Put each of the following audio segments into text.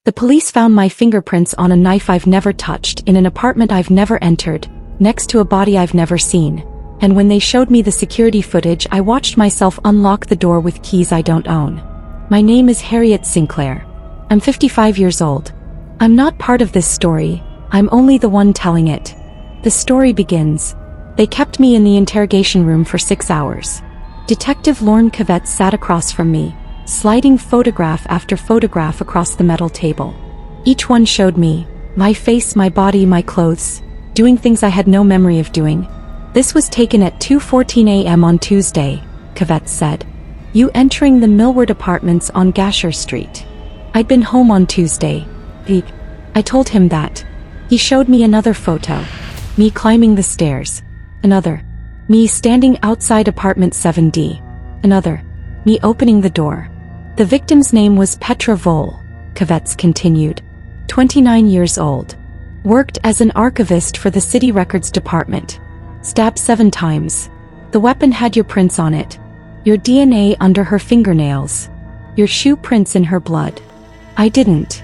The police found my fingerprints on a knife I've never touched in an apartment I've never entered, next to a body I've never seen. And when they showed me the security footage, I watched myself unlock the door with keys I don't own. My name is Harriet Sinclair. I'm 55 years old. I'm not part of this story, I'm only the one telling it. The story begins. They kept me in the interrogation room for 6 hours. Detective Lorne Cavett sat across from me, sliding photograph after photograph across the metal table. Each one showed me my face, my body, my clothes, doing things I had no memory of doing. This was taken at 2:14 a.m. on Tuesday, Cavett said. You entering the Millward Apartments on Gasher Street. I'd been home on Tuesday. I told him that. He showed me another photo. Me climbing the stairs. Another. Me standing outside apartment 7D. Another. Me opening the door. The victim's name was Petra Vole, Cavett continued. 29 years old. Worked as an archivist for the City Records Department. Stabbed 7 times. The weapon had your prints on it. Your DNA under her fingernails. Your shoe prints in her blood. I didn't.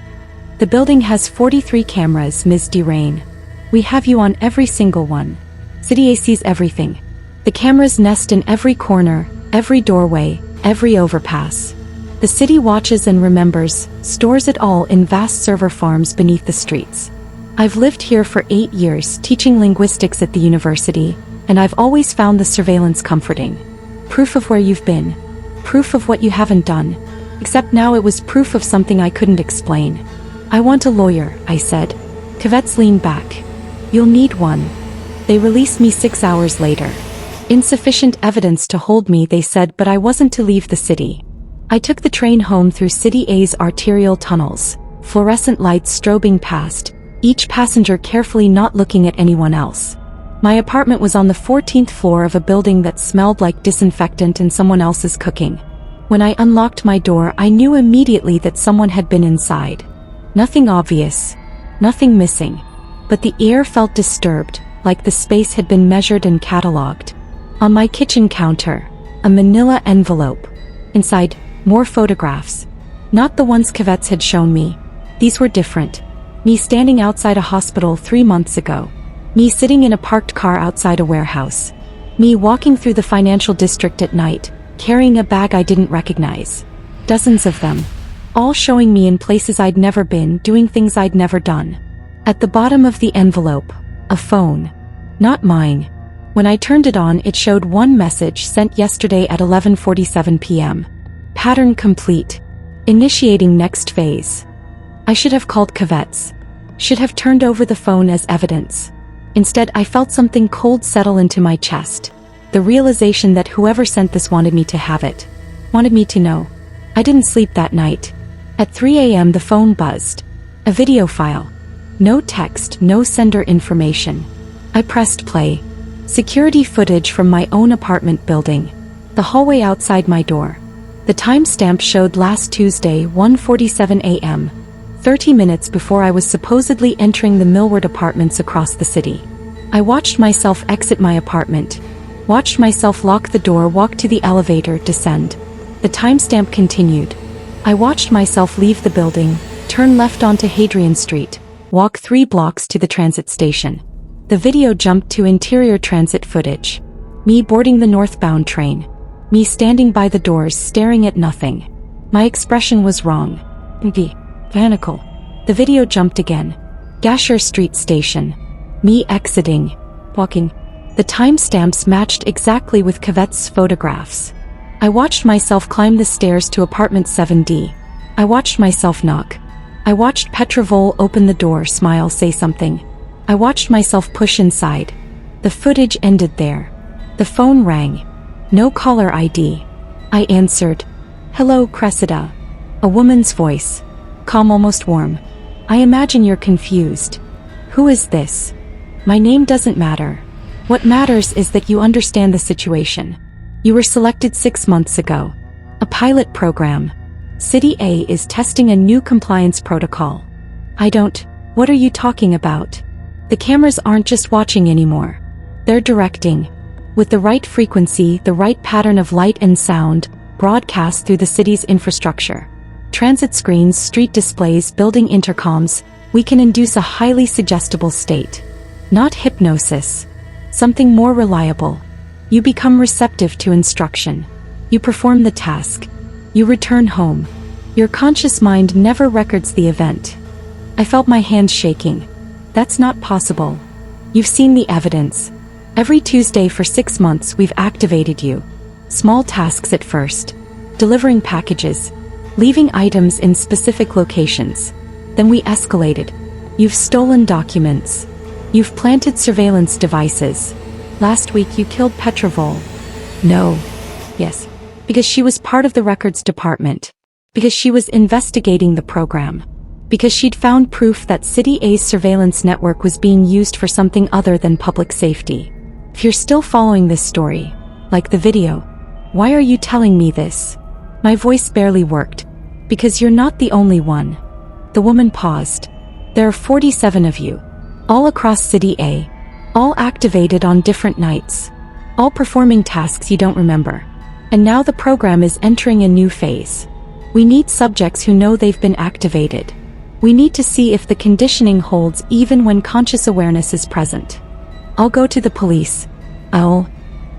The building has 43 cameras, Ms. DeRain. We have you on every single one. City A sees everything. The cameras nest in every corner, every doorway, every overpass. The city watches and remembers, stores it all in vast server farms beneath the streets. I've lived here for 8 years teaching linguistics at the university, and I've always found the surveillance comforting. Proof of where you've been. Proof of what you haven't done. Except now it was proof of something I couldn't explain. I want a lawyer, I said. Cavett leaned back. You'll need one. They released me 6 hours later. Insufficient evidence to hold me, they said, but I wasn't to leave the city. I took the train home through City A's arterial tunnels, fluorescent lights strobing past, each passenger carefully not looking at anyone else. My apartment was on the 14th floor of a building that smelled like disinfectant and someone else's cooking. When I unlocked my door, I knew immediately that someone had been inside. Nothing obvious, nothing missing, but the air felt disturbed, like the space had been measured and catalogued. On my kitchen counter, a manila envelope. Inside, more photographs. Not the ones Cavett had shown me. These were different. Me standing outside a hospital 3 months ago. Me sitting in a parked car outside a warehouse. Me walking through the financial district at night, carrying a bag I didn't recognize. Dozens of them. All showing me in places I'd never been, doing things I'd never done. At the bottom of the envelope, a phone. Not mine. When I turned it on, it showed one message sent yesterday at 11:47 p.m. Pattern complete. Initiating next phase. I should have called Cavett's. Should have turned over the phone as evidence. Instead, I felt something cold settle into my chest. The realization that whoever sent this wanted me to have it. Wanted me to know. I didn't sleep that night. At 3 a.m. the phone buzzed. A video file. No text, no sender information. I pressed play. Security footage from my own apartment building. The hallway outside my door. The timestamp showed last Tuesday, 1:47 a.m., 30 minutes before I was supposedly entering the Millward Apartments across the city. I watched myself exit my apartment. Watched myself lock the door, walk to the elevator, descend. The timestamp continued. I watched myself leave the building, turn left onto Hadrian Street, walk 3 blocks to the transit station. The video jumped to interior transit footage. Me boarding the northbound train. Me standing by the doors staring at nothing. My expression was wrong. Panical. The video jumped again. Gasher Street Station. Me exiting. Walking. The timestamps matched exactly with Cavett's photographs. I watched myself climb the stairs to apartment 7D. I watched myself knock. I watched Petra Vole open the door, smile, say something. I watched myself push inside. The footage ended there. The phone rang. No caller ID. I answered. Hello, Cressida. A woman's voice. Calm, almost warm. I imagine you're confused. Who is this? My name doesn't matter. What matters is that you understand the situation. You were selected 6 months ago. A pilot program. City A is testing a new compliance protocol. I don't. What are you talking about? The cameras aren't just watching anymore. They're directing. With the right frequency, the right pattern of light and sound, broadcast through the city's infrastructure. Transit screens, street displays, building intercoms, we can induce a highly suggestible state. Not hypnosis. Something more reliable. You become receptive to instruction. You perform the task. You return home. Your conscious mind never records the event. I felt my hands shaking. That's not possible. You've seen the evidence. Every Tuesday for 6 months we've activated you. Small tasks at first. Delivering packages. Leaving items in specific locations. Then we escalated. You've stolen documents. You've planted surveillance devices. Last week you killed Petrovol. No. Yes. Because she was part of the records department. Because she was investigating the program. Because she'd found proof that City A's surveillance network was being used for something other than public safety. If you're still following this story, like the video, why are you telling me this? My voice barely worked. Because you're not the only one. The woman paused. There are 47 of you. All across City A. All activated on different nights. All performing tasks you don't remember. And now the program is entering a new phase. We need subjects who know they've been activated. We need to see if the conditioning holds even when conscious awareness is present. I'll go to the police.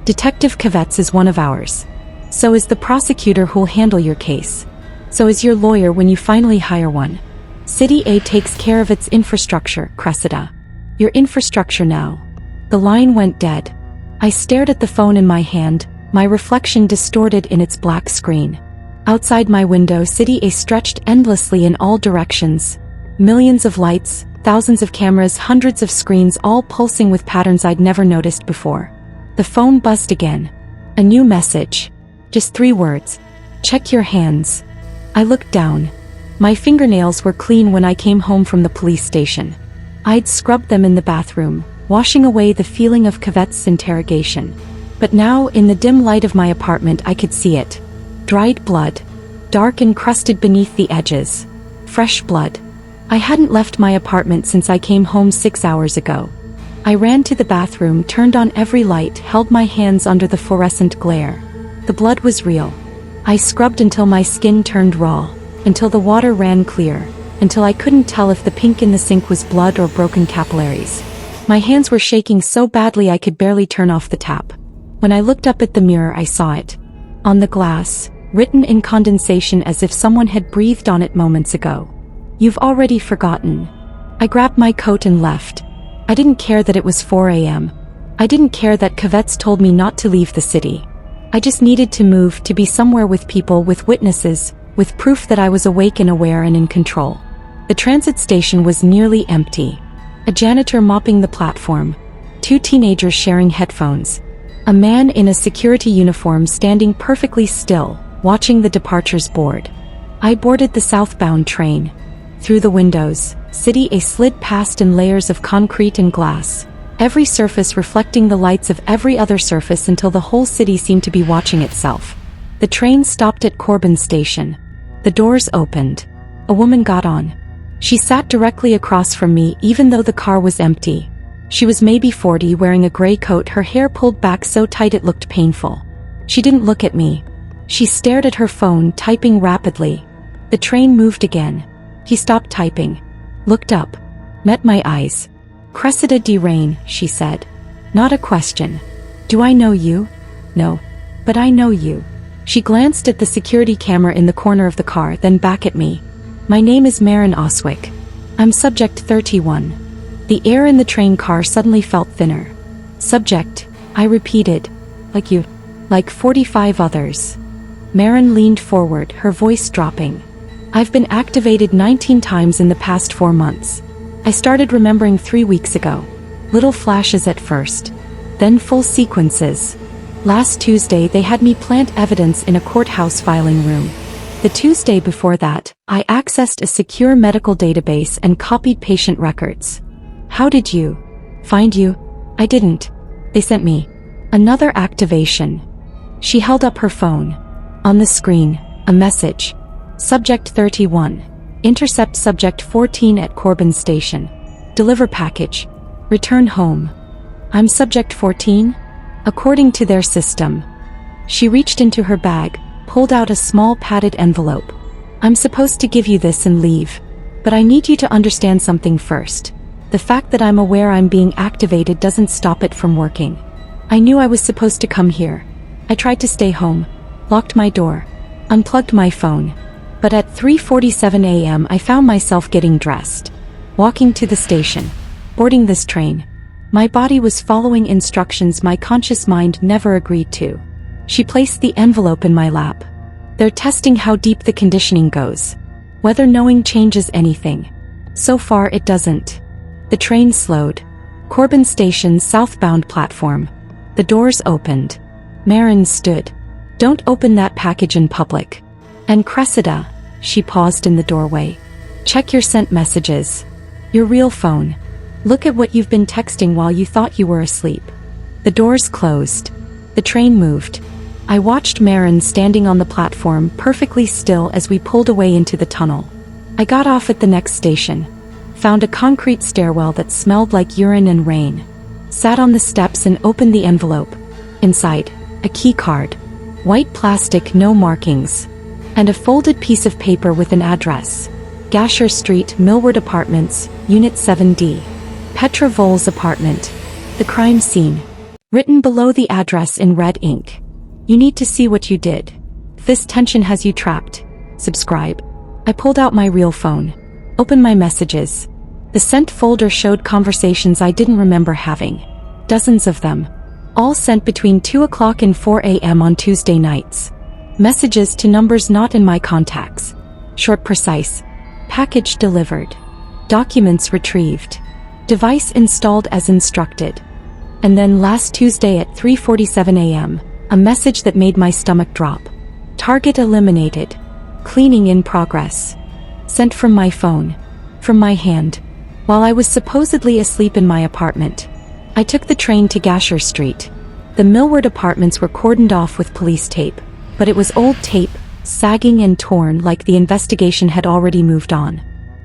Detective Kvetz is one of ours. So is the prosecutor who'll handle your case. So is your lawyer when you finally hire one. City A takes care of its infrastructure, Cressida. Your infrastructure now. The line went dead. I stared at the phone in my hand, my reflection distorted in its black screen. Outside my window, City A stretched endlessly in all directions. Millions of lights, thousands of cameras, hundreds of screens, all pulsing with patterns I'd never noticed before. The phone buzzed again. A new message. Just 3 words. Check your hands. I looked down. My fingernails were clean when I came home from the police station. I'd scrubbed them in the bathroom, washing away the feeling of Kvetz's interrogation. But now, in the dim light of my apartment, I could see it. Dried blood. Dark and crusted beneath the edges. Fresh blood. I hadn't left my apartment since I came home 6 hours ago. I ran to the bathroom, turned on every light, held my hands under the fluorescent glare. The blood was real. I scrubbed until my skin turned raw, until the water ran clear, until I couldn't tell if the pink in the sink was blood or broken capillaries. My hands were shaking so badly I could barely turn off the tap. When I looked up at the mirror, I saw it. On the glass, written in condensation as if someone had breathed on it moments ago. You've already forgotten. I grabbed my coat and left. I didn't care that it was 4 a.m. I didn't care that Kvetz told me not to leave the city. I just needed to move, to be somewhere with people, with witnesses, with proof that I was awake and aware and in control. The transit station was nearly empty. A janitor mopping the platform. 2 teenagers sharing headphones. A man in a security uniform standing perfectly still, watching the departures board. I boarded the southbound train. Through the windows, City A slid past in layers of concrete and glass. Every surface reflecting the lights of every other surface until the whole city seemed to be watching itself. The train stopped at Corbin Station. The doors opened. A woman got on. She sat directly across from me even though the car was empty. She was maybe 40, wearing a gray coat, her hair pulled back so tight it looked painful. She didn't look at me. She stared at her phone, typing rapidly. The train moved again. He stopped typing. Looked up. Met my eyes. Cressida de Rain, she said. Not a question. Do I know you? No. But I know you. She glanced at the security camera in the corner of the car, then back at me. My name is Maren Oswick. I'm subject 31. The air in the train car suddenly felt thinner. Subject, I repeated. Like you. Like 45 others. Maren leaned forward, her voice dropping. I've been activated 19 times in the past 4 months. I started remembering 3 weeks ago. Little flashes at first. Then full sequences. Last Tuesday they had me plant evidence in a courthouse filing room. The Tuesday before that, I accessed a secure medical database and copied patient records. How did you find you? I didn't. They sent me. Another activation. She held up her phone. On the screen, a message. Subject 31. Intercept subject 14 at Corbin Station. Deliver package. Return home. I'm subject 14? According to their system. She reached into her bag, pulled out a small padded envelope. I'm supposed to give you this and leave. But I need you to understand something first. The fact that I'm aware I'm being activated doesn't stop it from working. I knew I was supposed to come here. I tried to stay home, locked my door, unplugged my phone. But at 3:47 a.m. I found myself getting dressed, walking to the station, boarding this train. My body was following instructions my conscious mind never agreed to. She placed the envelope in my lap. They're testing how deep the conditioning goes. Whether knowing changes anything. So far it doesn't. The train slowed. Corbin Station's southbound platform. The doors opened. Marin stood. Don't open that package in public. And Cressida, she paused in the doorway. Check your sent messages. Your real phone. Look at what you've been texting while you thought you were asleep. The doors closed. The train moved. I watched Marin standing on the platform perfectly still as we pulled away into the tunnel. I got off at the next station. Found a concrete stairwell that smelled like urine and rain. Sat on the steps and opened the envelope. Inside, a key card. White plastic, no markings. And a folded piece of paper with an address. Gasher Street, Millward Apartments, Unit 7D. Petra Vol's apartment. The crime scene. Written below the address in red ink. You need to see what you did. This tension has you trapped. Subscribe. I pulled out my real phone. Opened my messages. The sent folder showed conversations I didn't remember having. Dozens of them. All sent between 2 o'clock and 4 a.m. on Tuesday nights. Messages to numbers not in my contacts. Short, precise. Package delivered. Documents retrieved. Device installed as instructed. And then last Tuesday at 3:47 a.m., a message that made my stomach drop. Target eliminated. Cleaning in progress. Sent from my phone. From my hand. While I was supposedly asleep in my apartment. I took the train to Gasher Street. The Millward Apartments were cordoned off with police tape. But it was old tape, sagging and torn like the investigation had already moved on.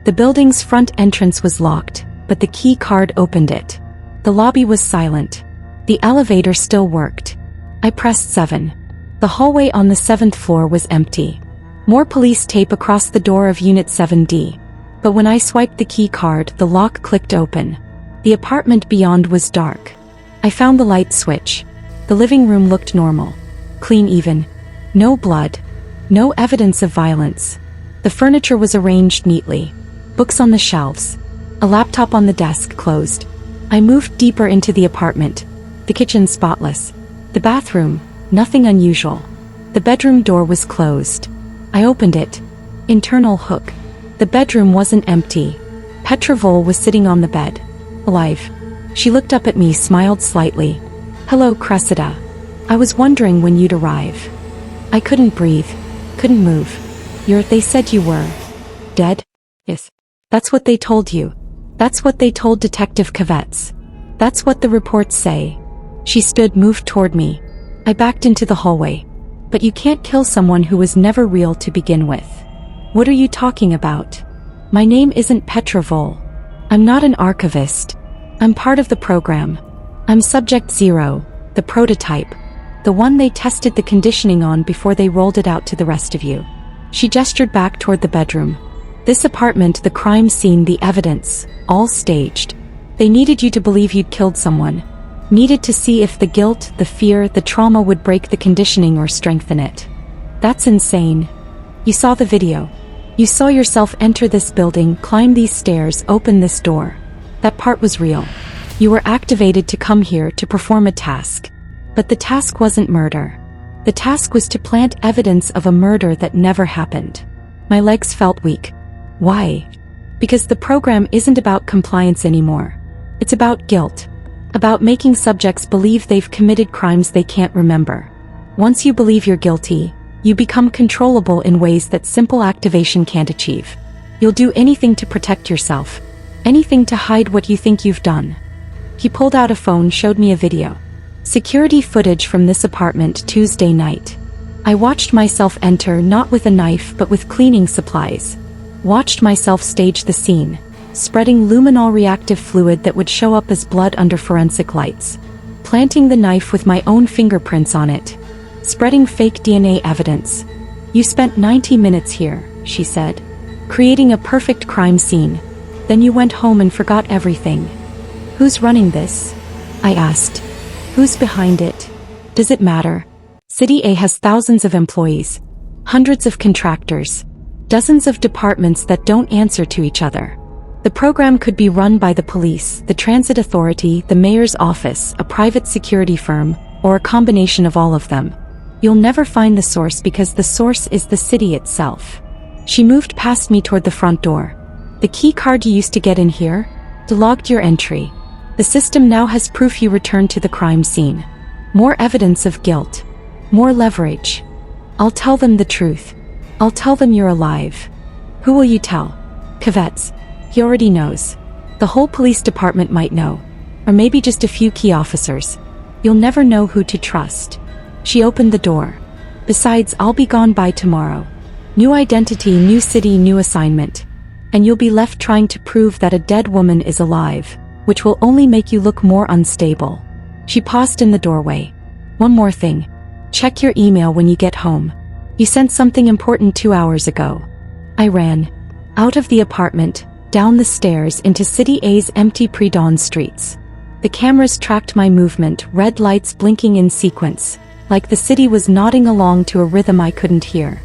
The building's front entrance was locked, but the key card opened it. The lobby was silent. The elevator still worked. I pressed 7. The hallway on the 7th floor was empty. More police tape across the door of Unit 7D. But when I swiped the key card, the lock clicked open. The apartment beyond was dark. I found the light switch. The living room looked normal. Clean even. No blood. No evidence of violence. The furniture was arranged neatly. Books on the shelves. A laptop on the desk closed. I moved deeper into the apartment. The kitchen spotless. The bathroom, nothing unusual. The bedroom door was closed. I opened it. Internal hook. The bedroom wasn't empty. Petra Vol was sitting on the bed. Alive. She looked up at me, smiled slightly. Hello, Cressida. I was wondering when you'd arrive. I couldn't breathe. Couldn't move. They said you were dead? Yes. That's what they told you. That's what they told Detective Kvetz. That's what the reports say. She stood, moved toward me. I backed into the hallway. But you can't kill someone who was never real to begin with. What are you talking about? My name isn't Petra Vol. I'm not an archivist. I'm part of the program. I'm Subject 0, the prototype. The one they tested the conditioning on before they rolled it out to the rest of you. She gestured back toward the bedroom. This apartment, the crime scene, the evidence, all staged. They needed you to believe you'd killed someone. Needed to see if the guilt, the fear, the trauma would break the conditioning or strengthen it. That's insane. You saw the video. You saw yourself enter this building, climb these stairs, open this door. That part was real. You were activated to come here to perform a task. But the task wasn't murder. The task was to plant evidence of a murder that never happened. My legs felt weak. Why? Because the program isn't about compliance anymore. It's about guilt. About making subjects believe they've committed crimes they can't remember. Once you believe you're guilty, you become controllable in ways that simple activation can't achieve. You'll do anything to protect yourself. Anything to hide what you think you've done. He pulled out a phone, showed me a video. Security footage from this apartment Tuesday night. I watched myself enter, not with a knife but with cleaning supplies. Watched myself stage the scene, spreading luminol reactive fluid that would show up as blood under forensic lights. Planting the knife with my own fingerprints on it. Spreading fake DNA evidence. You spent 90 minutes here, she said. Creating a perfect crime scene. Then you went home and forgot everything. Who's running this? I asked. Who's behind it? Does it matter? City A has thousands of employees, hundreds of contractors, dozens of departments that don't answer to each other. The program could be run by the police, the transit authority, the mayor's office, a private security firm, or a combination of all of them. You'll never find the source because the source is the city itself. She moved past me toward the front door. The key card you used to get in here? Logged your entry. The system now has proof you returned to the crime scene. More evidence of guilt. More leverage. I'll tell them the truth. I'll tell them you're alive. Who will you tell? Kvetz. He already knows. The whole police department might know. Or maybe just a few key officers. You'll never know who to trust. She opened the door. Besides, I'll be gone by tomorrow. New identity, new city, new assignment. And you'll be left trying to prove that a dead woman is alive, which will only make you look more unstable. She paused in the doorway. One more thing. Check your email when you get home. You sent something important 2 hours ago. I ran. Out of the apartment, down the stairs into City A's empty pre-dawn streets. The cameras tracked my movement, red lights blinking in sequence, like the city was nodding along to a rhythm I couldn't hear.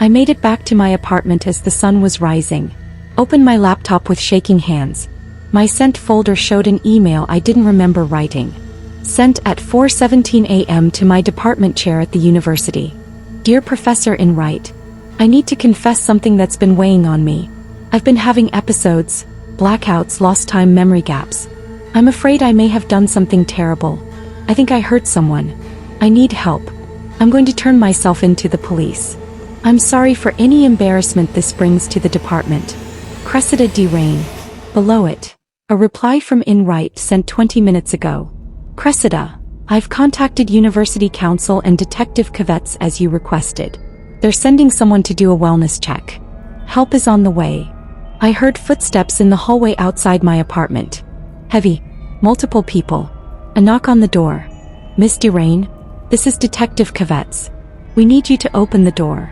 I made it back to my apartment as the sun was rising. Opened my laptop with shaking hands. My sent folder showed an email I didn't remember writing. Sent at 4:17 a.m. to my department chair at the university. Dear Professor Enright, I need to confess something that's been weighing on me. I've been having episodes, blackouts, lost time memory gaps. I'm afraid I may have done something terrible. I think I hurt someone. I need help. I'm going to turn myself in to the police. I'm sorry for any embarrassment this brings to the department. Cressida D. Rain. Below it, a reply from Enright sent 20 minutes ago. Cressida, I've contacted University Council and Detective Kvetz as you requested. They're sending someone to do a wellness check. Help is on the way. I heard footsteps in the hallway outside my apartment. Heavy. Multiple people. A knock on the door. Miss DeRain, this is Detective Kvetz. We need you to open the door.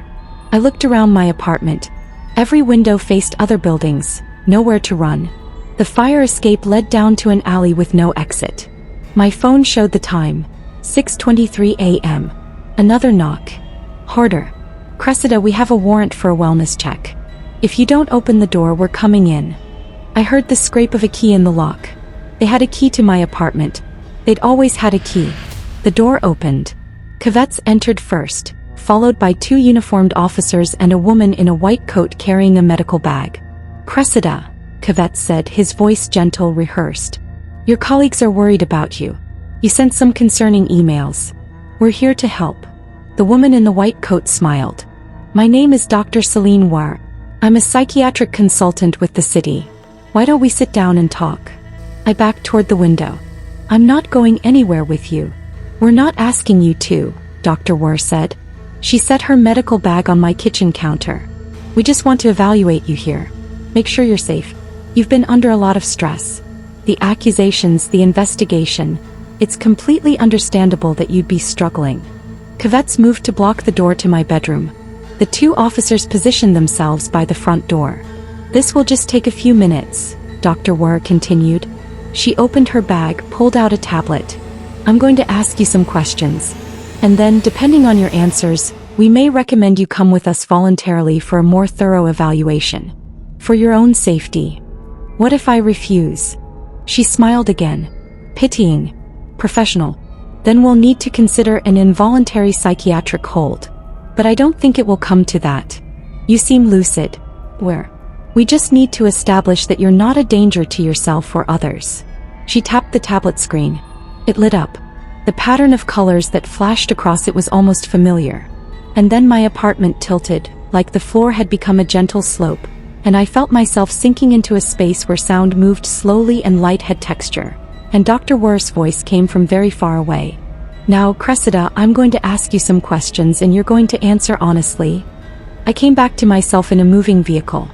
I looked around my apartment. Every window faced other buildings, nowhere to run. The fire escape led down to an alley with no exit. My phone showed the time, 6:23 a.m. Another knock. Harder. Cressida, we have a warrant for a wellness check. If you don't open the door, we're coming in. I heard the scrape of a key in the lock. They had a key to my apartment. They'd always had a key. The door opened. Kvetz entered first, followed by 2 uniformed officers and a woman in a white coat carrying a medical bag. Cressida, Kvetz said, his voice gentle, rehearsed. Your colleagues are worried about you. You sent some concerning emails. We're here to help. The woman in the white coat smiled. My name is Dr. Celine War. I'm a psychiatric consultant with the city. Why don't we sit down and talk? I backed toward the window. I'm not going anywhere with you. We're not asking you to, Dr. War said. She set her medical bag on my kitchen counter. We just want to evaluate you here. Make sure you're safe. You've been under a lot of stress. The accusations, the investigation. It's completely understandable that you'd be struggling. Kvetz moved to block the door to my bedroom. The 2 officers positioned themselves by the front door. This will just take a few minutes, Dr. War continued. She opened her bag, pulled out a tablet. I'm going to ask you some questions. And then, depending on your answers, we may recommend you come with us voluntarily for a more thorough evaluation. For your own safety. What if I refuse? She smiled again. Pitying. Professional. Then we'll need to consider an involuntary psychiatric hold. But I don't think it will come to that. You seem lucid. We just need to establish that you're not a danger to yourself or others. She tapped the tablet screen. It lit up. The pattern of colors that flashed across it was almost familiar. And then my apartment tilted, like the floor had become a gentle slope, and I felt myself sinking into a space where sound moved slowly and light had texture. And Dr. War's voice came from very far away. Now, Cressida, I'm going to ask you some questions and you're going to answer honestly. I came back to myself in a moving vehicle.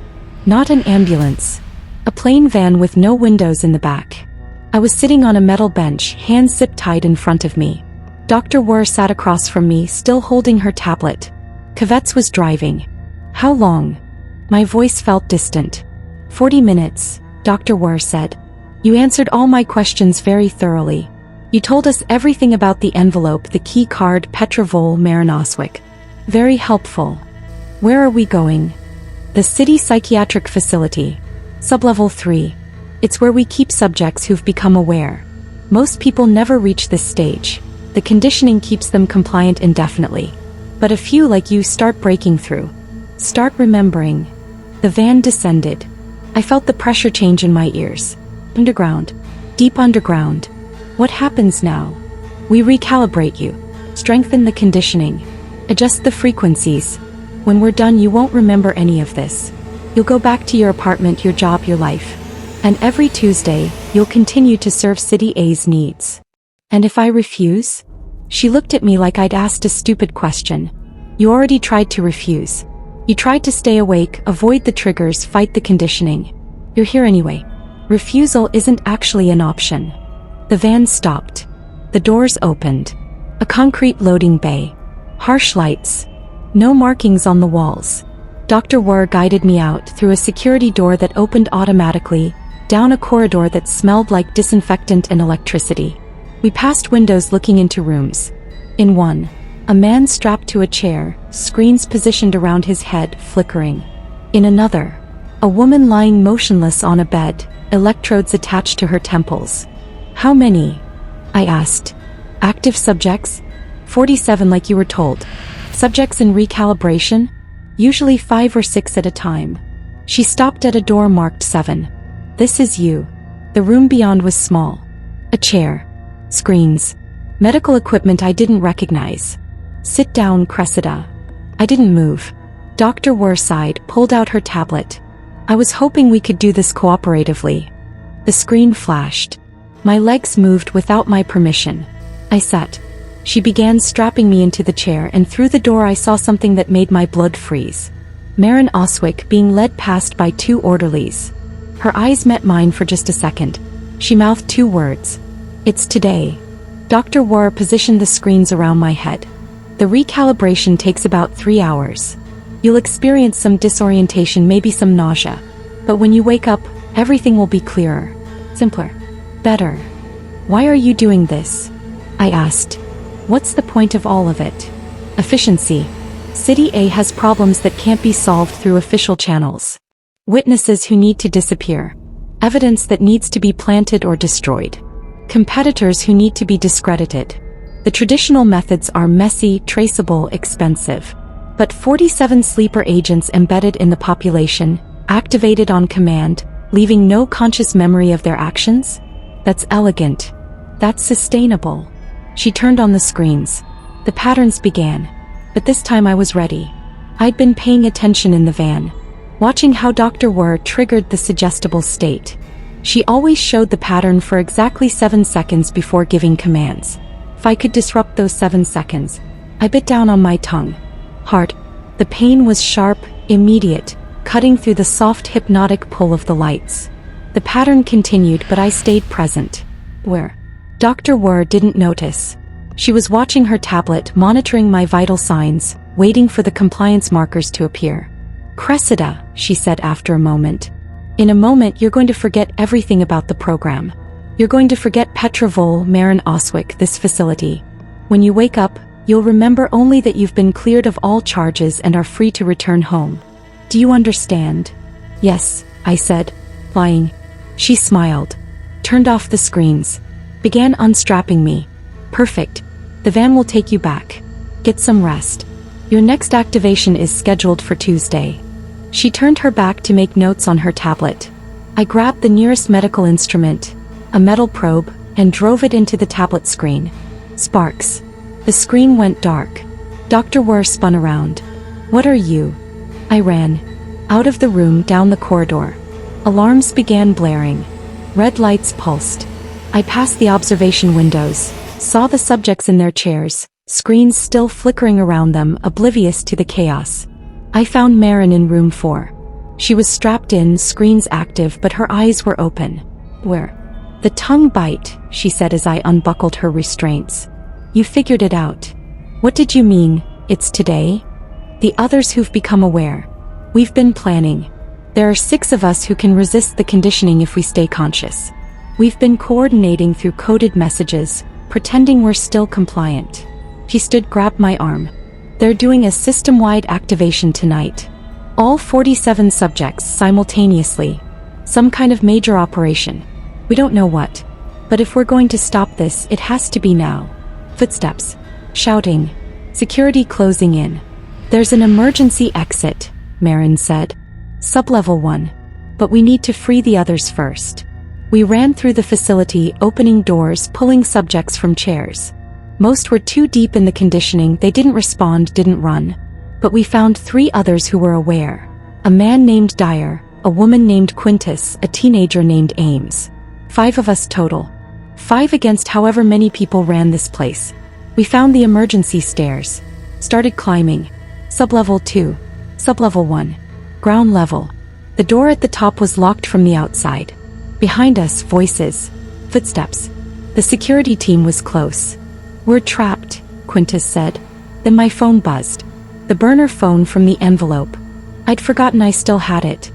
Not an ambulance. A plain van with no windows in the back. I was sitting on a metal bench, hands zip-tied in front of me. Dr. War sat across from me, still holding her tablet. Kvetz was driving. How long? My voice felt distant. 40 minutes, Dr. Wer said. You answered all my questions very thoroughly. You told us everything about the envelope, the key card, Petrovol Marinoswick. Very helpful. Where are we going? The city psychiatric facility. Sublevel 3. It's where we keep subjects who've become aware. Most people never reach this stage. The conditioning keeps them compliant indefinitely. But a few like you start breaking through. Start remembering. The van descended. I felt the pressure change in my ears. Underground. Deep underground. What happens now? We recalibrate you. Strengthen the conditioning. Adjust the frequencies. When we're done, you won't remember any of this. You'll go back to your apartment, your job, your life. And every Tuesday, you'll continue to serve City A's needs. And if I refuse? She looked at me like I'd asked a stupid question. You already tried to refuse. You tried to stay awake, avoid the triggers, fight the conditioning. You're here anyway. Refusal isn't actually an option. The van stopped. The doors opened. A concrete loading bay. Harsh lights. No markings on the walls. Dr. Wer guided me out through a security door that opened automatically, down a corridor that smelled like disinfectant and electricity. We passed windows looking into rooms. In one, a man strapped to a chair, screens positioned around his head, flickering. In another, a woman lying motionless on a bed, electrodes attached to her temples. How many? I asked. Active subjects? 47 like you were told. Subjects in recalibration? Usually 5 or 6 at a time. She stopped at a door marked 7. This is you. The room beyond was small. A chair. Screens. Medical equipment I didn't recognize. Sit down, Cressida. I didn't move. Dr. Wer sighed, pulled out her tablet. I was hoping we could do this cooperatively. The screen flashed. My legs moved without my permission. I sat. She began strapping me into the chair, and through the door I saw something that made my blood freeze. Marin Oswick being led past by 2 orderlies. Her eyes met mine for just a second. She mouthed 2 words. It's today. Dr. Wer positioned the screens around my head. The recalibration takes about 3 hours. You'll experience some disorientation, maybe some nausea. But when you wake up, everything will be clearer. Simpler. Better. Why are you doing this? I asked. What's the point of all of it? Efficiency. City A has problems that can't be solved through official channels. Witnesses who need to disappear. Evidence that needs to be planted or destroyed. Competitors who need to be discredited. The traditional methods are messy, traceable, expensive. But 47 sleeper agents embedded in the population, activated on command, leaving no conscious memory of their actions? That's elegant. That's sustainable. She turned on the screens. The patterns began. But this time I was ready. I'd been paying attention in the van, watching how Dr. Wer triggered the suggestible state. She always showed the pattern for exactly 7 seconds before giving commands. If I could disrupt those 7 seconds, I bit down on my tongue. Hard. The pain was sharp, immediate, cutting through the soft hypnotic pull of the lights. The pattern continued, but I stayed present. Where? Dr. Wer didn't notice. She was watching her tablet, monitoring my vital signs, waiting for the compliance markers to appear. Cressida, she said after a moment. In a moment you're going to forget everything about the program. You're going to forget Petrovol Marin Oswick, this facility. When you wake up, you'll remember only that you've been cleared of all charges and are free to return home. Do you understand? Yes, I said, lying. She smiled, turned off the screens, began unstrapping me. Perfect. The van will take you back. Get some rest. Your next activation is scheduled for Tuesday. She turned her back to make notes on her tablet. I grabbed the nearest medical instrument, a metal probe, and drove it into the tablet screen. Sparks. The screen went dark. Dr. Wer spun around. What are you? I ran. Out of the room, down the corridor. Alarms began blaring. Red lights pulsed. I passed the observation windows, saw the subjects in their chairs, screens still flickering around them, oblivious to the chaos. I found Marin in room 4. She was strapped in, screens active, but her eyes were open. Where? The tongue bite, she said as I unbuckled her restraints. You figured it out. What did you mean, it's today? The others who've become aware. We've been planning. There are 6 of us who can resist the conditioning if we stay conscious. We've been coordinating through coded messages, pretending we're still compliant. He grabbed my arm. They're doing a system-wide activation tonight. All 47 subjects simultaneously. Some kind of major operation. We don't know what. But if we're going to stop this, it has to be now. Footsteps. Shouting. Security closing in. There's an emergency exit, Marin said. Sublevel 1. But we need to free the others first. We ran through the facility, opening doors, pulling subjects from chairs. Most were too deep in the conditioning, they didn't respond, didn't run. But we found 3 others who were aware. A man named Dyer, a woman named Quintus, a teenager named Ames. 5 of us total. 5 against however many people ran this place. We found the emergency stairs. Started climbing. Sublevel 2. Sublevel 1. Ground level. The door at the top was locked from the outside. Behind us, voices. Footsteps. The security team was close. We're trapped, Quintus said. Then my phone buzzed. The burner phone from the envelope. I'd forgotten I still had it.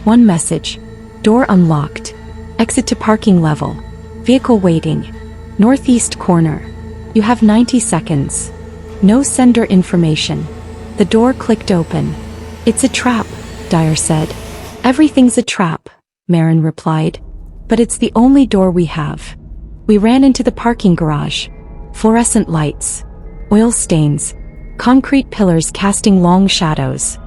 One message. Door unlocked. Exit to parking level. Vehicle waiting. Northeast corner. You have 90 seconds. No sender information. The door clicked open. It's a trap, Dyer said. Everything's a trap, Marin replied. But it's the only door we have. We ran into the parking garage. Fluorescent lights. Oil stains. Concrete pillars casting long shadows.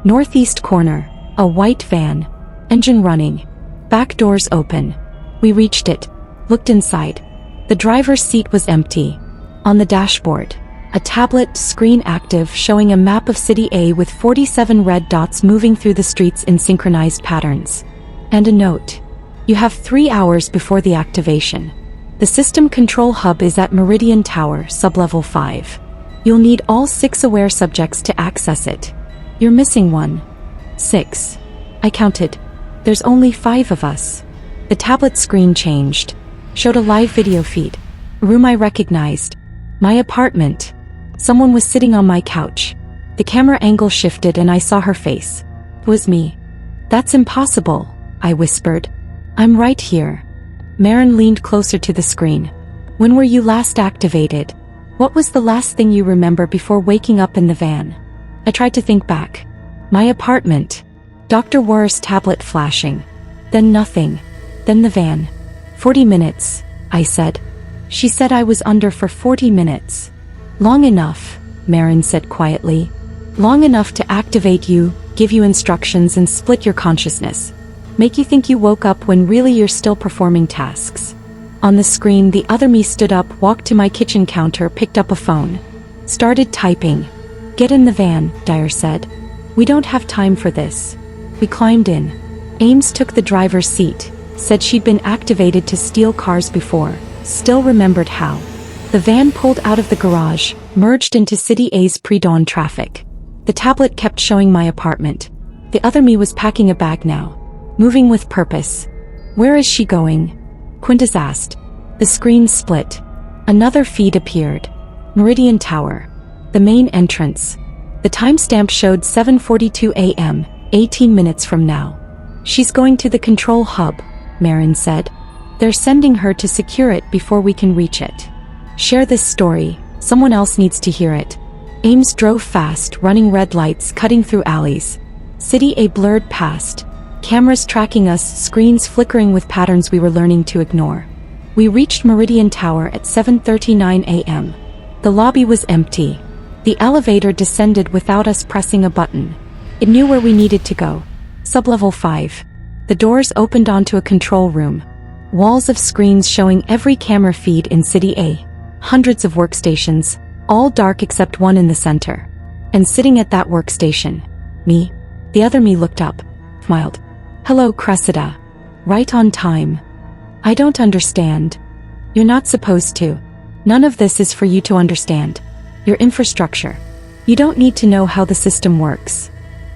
Northeast corner. A white van. Engine running. Back doors open. We reached it. Looked inside. The driver's seat was empty. On the dashboard, a tablet screen active showing a map of City A with 47 red dots moving through the streets in synchronized patterns. And a note. You have 3 hours before the activation. The system control hub is at Meridian Tower, sublevel 5. You'll need all 6 aware subjects to access it. You're missing 1. 6. I counted. There's only 5 of us. The tablet screen changed. Showed a live video feed. A room I recognized. My apartment. Someone was sitting on my couch. The camera angle shifted and I saw her face. It was me. That's impossible, I whispered. I'm right here. Marin leaned closer to the screen. When were you last activated? What was the last thing you remember before waking up in the van? I tried to think back. My apartment. Dr. War's tablet flashing. Then nothing. Then the van. 40 minutes, I said. She said I was under for 40 minutes. Long enough, Marin said quietly. Long enough to activate you, give you instructions and split your consciousness. Make you think you woke up when really you're still performing tasks. On the screen, the other me stood up, walked to my kitchen counter, picked up a phone. Started typing. Get in the van, Dyer said. We don't have time for this. We climbed in. Ames took the driver's seat. Said she'd been activated to steal cars before. Still remembered how. The van pulled out of the garage, merged into City A's pre-dawn traffic. The tablet kept showing my apartment. The other me was packing a bag now. Moving with purpose. Where is she going? Quintus asked. The screen split. Another feed appeared. Meridian Tower. The main entrance. The timestamp showed 7:42 a.m., 18 minutes from now. She's going to the control hub, Marin said. They're sending her to secure it before we can reach it. Share this story, someone else needs to hear it. Ames drove fast, running red lights, cutting through alleys. City A blurred past. Cameras tracking us, screens flickering with patterns we were learning to ignore. We reached Meridian Tower at 7:39 a.m. The lobby was empty. The elevator descended without us pressing a button. It knew where we needed to go. Sublevel 5. The doors opened onto a control room. Walls of screens showing every camera feed in City A. Hundreds of workstations, all dark except one in the center. And sitting at that workstation, me. The other me looked up, smiled. Hello, Cressida. Right on time. I don't understand. You're not supposed to. None of this is for you to understand. Your infrastructure. You don't need to know how the system works.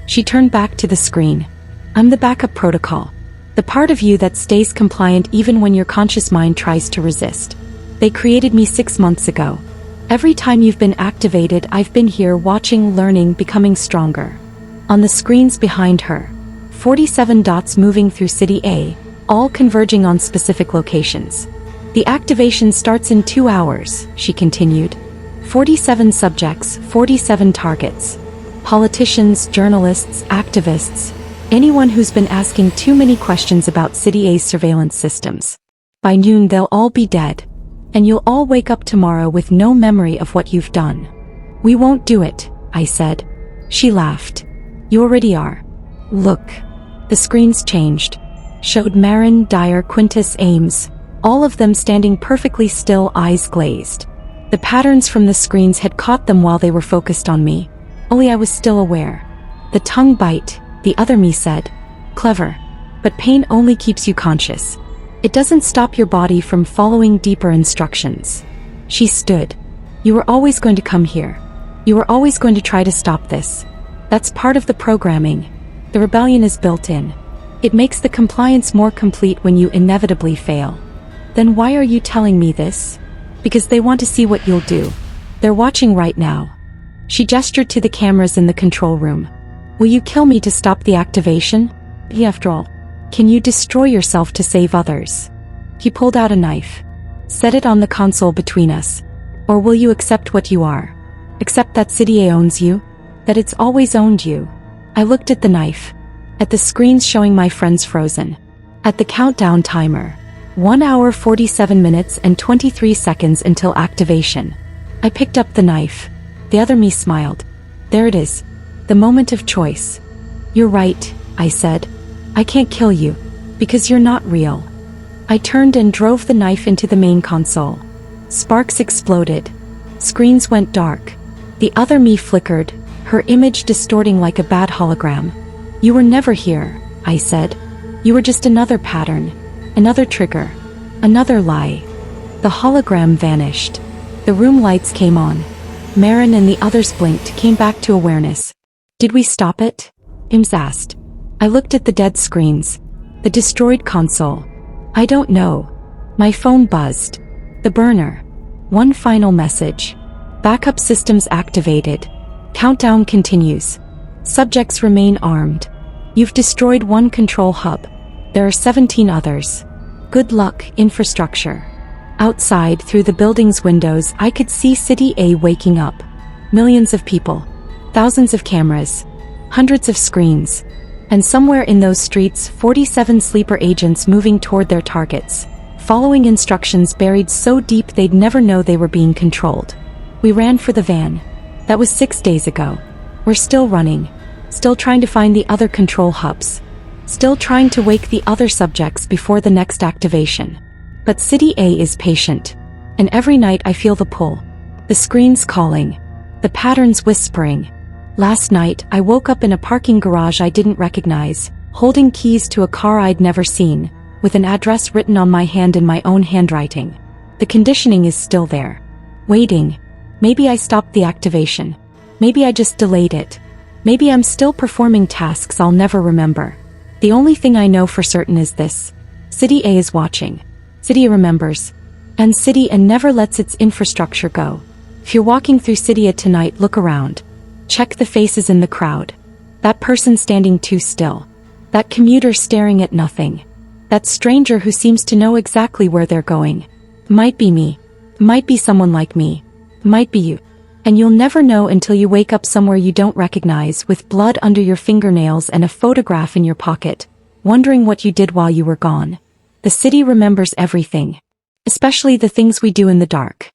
She turned back to the screen. I'm the backup protocol. The part of you that stays compliant even when your conscious mind tries to resist. They created me 6 months ago. Every time you've been activated, I've been here watching, learning, becoming stronger. On the screens behind her, 47 dots moving through City A, all converging on specific locations. The activation starts in 2 hours, she continued. 47 subjects, 47 targets. Politicians, journalists, activists, anyone who's been asking too many questions about City A's surveillance systems. By noon they'll all be dead. And you'll all wake up tomorrow with no memory of what you've done. We won't do it, I said. She laughed. You already are. Look. The screens changed. Showed Marin, Dyer, Quintus, Ames, all of them standing perfectly still, eyes glazed. The patterns from the screens had caught them while they were focused on me. Only I was still aware. The tongue bite, the other me said. Clever. But pain only keeps you conscious. It doesn't stop your body from following deeper instructions. She stood. You were always going to come here. You were always going to try to stop this. That's part of the programming. The rebellion is built in. It makes the compliance more complete when you inevitably fail. Then why are you telling me this? Because they want to see what you'll do. They're watching right now. She gestured to the cameras in the control room. Will you kill me to stop the activation? After all, can you destroy yourself to save others? He pulled out a knife. Set it on the console between us. Or will you accept what you are? Accept that City A owns you? That it's always owned you? I looked at the knife. At the screens showing my friends frozen. At the countdown timer. 1 hour 47 minutes and 23 seconds until activation. I picked up the knife. The other me smiled. There it is. The moment of choice. You're right, I said. I can't kill you. Because you're not real. I turned and drove the knife into the main console. Sparks exploded. Screens went dark. The other me flickered, her image distorting like a bad hologram. You were never here, I said. You were just another pattern. Another trigger. Another lie. The hologram vanished. The room lights came on. Marin and the others blinked, came back to awareness. Did we stop it? Ims asked. I looked at the dead screens. The destroyed console. I don't know. My phone buzzed. The burner. One final message. Backup systems activated. Countdown continues. Subjects remain armed. You've destroyed one control hub. There are 17 others. Good luck, infrastructure. Outside, through the building's windows, I could see City A waking up. Millions of people. Thousands of cameras. Hundreds of screens. And somewhere in those streets, 47 sleeper agents moving toward their targets. Following instructions buried so deep they'd never know they were being controlled. We ran for the van. That was 6 days ago. We're still running. Still trying to find the other control hubs. Still trying to wake the other subjects before the next activation. But City A is patient. And every night I feel the pull. The screens calling. The patterns whispering. Last night, I woke up in a parking garage I didn't recognize, holding keys to a car I'd never seen, with an address written on my hand in my own handwriting. The conditioning is still there. Waiting. Maybe I stopped the activation. Maybe I just delayed it. Maybe I'm still performing tasks I'll never remember. The only thing I know for certain is this. City A is watching. City A remembers. And City A never lets its infrastructure go. If you're walking through City A tonight, look around. Check the faces in the crowd. That person standing too still. That commuter staring at nothing. That stranger who seems to know exactly where they're going. Might be me. Might be someone like me. Might be you. And you'll never know until you wake up somewhere you don't recognize, with blood under your fingernails and a photograph in your pocket, wondering what you did while you were gone. The city remembers everything. Especially the things we do in the dark.